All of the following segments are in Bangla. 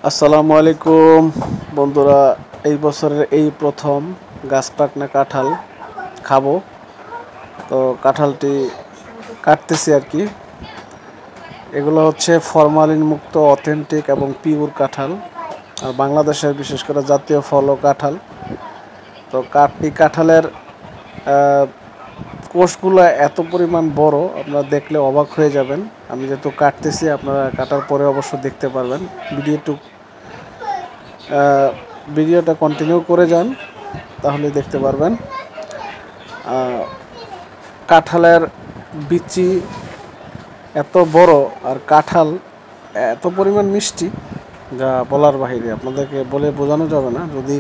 আসসালামু আলাইকুম বন্ধুরা, এই বছরের এই প্রথম গাছ পাকনা কাঁঠাল খাবো। তো কাঁঠালটি কাটতেছি আর কি। এগুলো হচ্ছে ফরমালিন মুক্ত অথেন্টিক এবং পিওর কাঁঠাল, আর বাংলাদেশের বিশেষ করে জাতীয় ফল কাঁঠাল। তো এই কাঁঠালের কোষগুলো এত পরিমাণ বড়, আপনারা দেখলে অবাক হয়ে যাবেন। আমি যেহেতু কাটতেছি, আপনারা কাটার পরে অবশ্য দেখতে পারবেন। ভিডিওটা কন্টিনিউ করে যান, তাহলে দেখতে পারবেন। কাঁঠালের বিচি এত বড়, আর কাঁঠাল এত পরিমাণ মিষ্টি যা বলার বাহিরে, আপনাদেরকে বলে বোঝানো যাবে না। যদি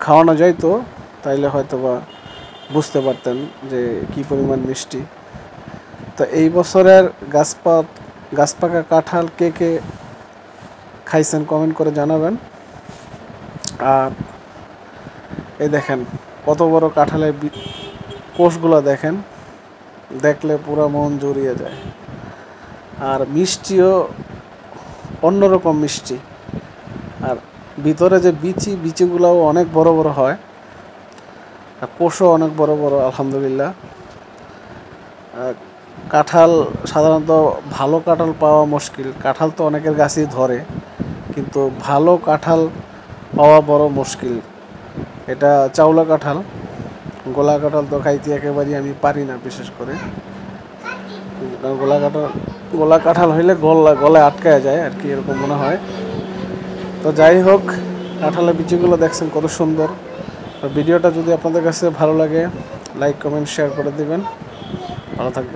খাওয়ানো যায় তো তাইলে হয়তো বা বুঝতে পারতেন যে কি পরিমাণ মিষ্টি। তো এই বছরের গাছ পাকা কাঁঠাল কে কে খাইছেন কমেন্ট করে জানাবেন। আর এই দেখেন কত বড় কাঁঠালের কোষগুলো দেখেন, দেখলে পুরো মন জুড়িয়ে যায়। আর মিষ্টিও অন্যরকম মিষ্টি। আর ভিতরে যে বিচিগুলোও অনেক বড় বড় হয়, আর কোষও অনেক বড় বড় আলহামদুলিল্লাহ। কাঁঠাল সাধারণত ভালো কাঁঠাল পাওয়া মুশকিল। কাঁঠাল তো অনেকের গাছেই ধরে, কিন্তু ভালো কাঁঠাল পাওয়া বড় মুশকিল। এটা চাউলা কাঁঠাল, গোলা কাঁঠাল তো খাইতে একেবারেই আমি পারি না, বিশেষ করে গোলা কাঁঠাল হইলে গলায় আটকায় যায় আর কি, এরকম মনে হয়। তো যাই হোক, কাঁঠালের বিচিগুলো দেখছেন কত সুন্দর। ভিডিওটা যদি আপনাদের কাছে ভালো লাগে, লাইক কমেন্ট শেয়ার করে দিবেন। ভালো থাকবেন।